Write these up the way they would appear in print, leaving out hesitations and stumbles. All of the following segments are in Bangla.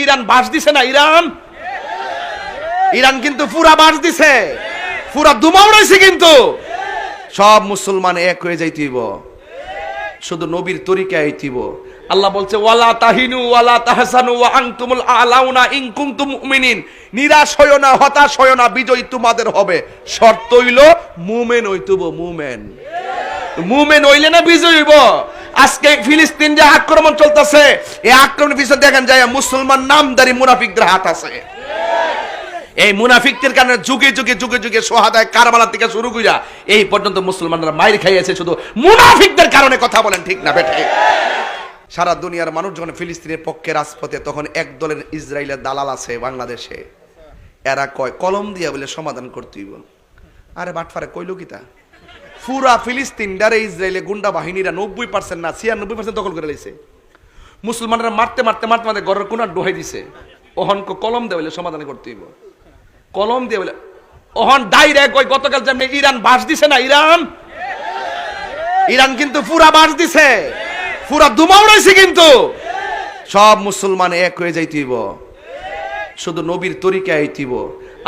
ইরান বাস দিছে না, ইরান কিন্তু পুরা বাস দিছে, পুরা দুমাউড়াইছে, কিন্তু সব মুসলমান এক হয়ে যাইতিব, শুধু নবীর তরিকা আইতিব। আল্লাহ বলছে ওয়ালা তাহিনু ওয়ালা তাহসানু ওয়া আনতুমুল আলাউনা ইন কুনতুম মুমিনিন, নিরাশ হয়ো না, হতাশ হয়ো না, বিজয় তোমাদের হবে, শর্ত হইল মুমিন হইতুব। মুমিন হইলে না বিজয় হইব। আজকে ফিলিস্তিন যে আক্রমণ চলতেছে, এই আক্রমণের পিছনে দেখেন যায় মুসলমান নামদারি মুনাফিকদের হাত আছে। এই মুনাফিকদের কারণে যুগে যুগে যুগে যুগে শাহাদায়ে কারবালা থেকে শুরু কইরা এই পর্যন্ত মুসলমানরা মাইর খাইয়েছে শুধু মুনাফিকদের কারণে। কথা বলেন ঠিক না বেঠে? সারা দুনিয়ার মানুষ যখন ফিলিস্তিনের পক্ষে রাজপথে, তখন এক দলের ইসরায়েলের দালাল আছে বাংলাদেশে, এরা কয় কলম দিয়া বলে সমাধান করতেই বল। আরে বাটফারে কইল কিতা, পুরা ফিলিস্তিন ডারে ইসরায়েলের গুন্ডা বাহিনীরা 90% না 96% দখল করে লইছে। মুসলমানরা মারতে মারতে মারতে মারতে ঘরের কোনার ডোহাই দিছে। ওহন কলম দিয়ে বলে সমাধান করতে হইব, কলম দিয়ে বলে। ওহন ডাইরেক্ট ওই গতকাল যেমনি ইরান বাস দিছে না, ইরান কিন্তু পুরা বাস দিছে, পুরা দুমাউড়াইছে, কিন্তু সব মুসলমান এক হয়ে যাইতিব, শুধু নবীর তরিকা আইতিব।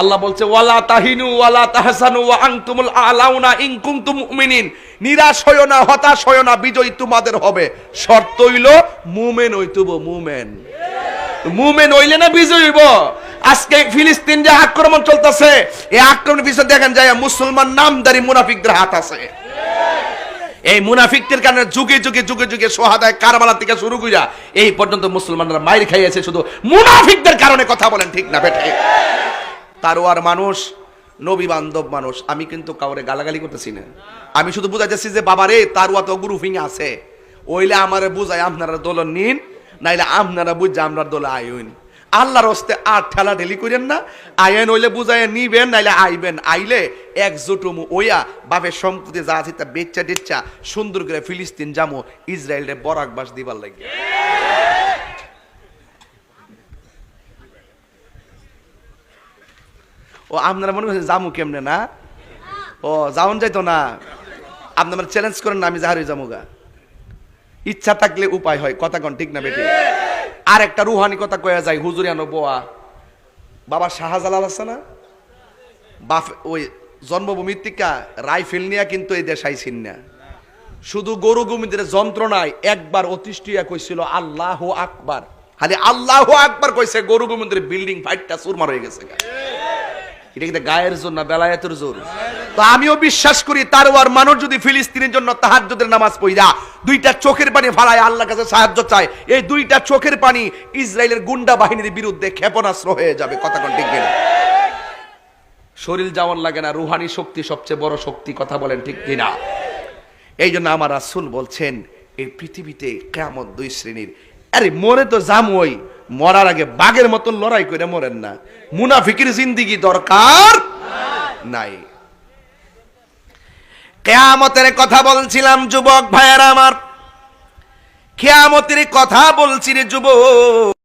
আল্লাহ বলছে ওয়ালা তাহিনু ওয়ালা তাহসানু ওয়া আনতুমুল আলাউনা ইন কুনতুম মুমিনিন, নিরাশ হয়ো না, হতাশ হয়ো না, বিজয় তোমাদের হবে, শর্ত হইল মুমিন হইতুব। মুমিন হইলে না বিজয় হইব। আজকে ফিলিস্তিন যে আক্রমণ চলতেছে, এই আক্রমণের পিছনে দেখেন যায় মুসলমান নামদারি মুনাফিকদের হাত আছে। এই মুনাফিকদের কারণে যুগে যুগে যুগে যুগে শাহাদায়ে কারবালা থেকে শুরু কইরা এই পর্যন্ত মুসলমানরা মাইর খাইয়েছে শুধু মুনাফিকদের কারণে। কথা বলেন ঠিক না বেঠে? তারওয়ার মানুষ, নবী বান্ধব মানুষ। আমি কিন্তু কাউরে গালাগালি করতেছি না, আমি শুধু বুঝাইতেছি যে বাবা রে তারওয়া তো গ্রুপিং আছে, ওইলে আমারে বুঝাই আপনারা দল নিন, নাইলে আপনারা বুঝা আমরা দলে আইন। আল্লাহর হস্তে আর ঠেলা ঠেলি করেন না, আইন হইলে বুঝাই নিবেন, নাইলে আইবেন। আইলে একজোট ওইয়া বাপের সম্পত্তি যা আছে তা বেচ্চা টেচ্চা সুন্দর করে ফিলিস্তিন জামো, ইসরায়েলে বরাক বাস দিবার লাগে। ও আপনারা মনে করছেন জামু কেমনে না? ও যাওন যাইতো না, আপনারা চ্যালেঞ্জ করেন না, আমি জাহারি জামুগা। ইচ্ছা থাকলে উপায় হয়, কথা কন ঠিক না বেটি? আর একটা রুহানি কথা কয়া যায়, হুজুরিয়ানো বোয়া বাবা শাহজালাল আছে না, বাপ ওই জন্মভূমির থেকে রাইফেল নিয়া কিন্তু এই দেশ আইসিন না, শুধু গরু গুমিদের যন্ত্রণায় একবার অতিষ্ঠিয়া কইছিল আল্লাহু আকবার, খালি আল্লাহু আকবার কইছে, গরু গুমিদের বিল্ডিং ফাইটটা চুরমার হয়ে গেছে। এটা কিন্তু গায়ের জোর না, বেলায়েতের জোর। তো আমিও বিশ্বাস করি তারওয়ার মানুষ যদি ফিলিস্তিনের জন্য তাহাজ্জুদের নামাজ পড়া দুইটা চোখের পানি ফালায় আল্লাহর কাছে সাহায্য চায়, এই দুইটা চোখের পানি ইসরায়েলের গুন্ডা বাহিনীর বিরুদ্ধে ক্ষেপণাস্ত্র হয়ে যাবে। কথা কোন ঠিক কিনা? শরীর যাওয়ার লাগে না, রুহানি শক্তি সবচেয়ে বড় শক্তি। কথা বলেন ঠিক কিনা? এই জন্য আমার রাসূল বলছেন এই পৃথিবীতে কিয়ামত দুই শ্রেণীর। আরে মরে তো জামই, মরার আগে বাঘের মতন লড়াই করে মরেন না। মুনাফিকের জিন্দেগি দরকার নাই। কিয়ামতের কথা বলছিলাম যুবক ভাইয়েরা আমার, কিয়ামতের কথা বলছি রে যুবক।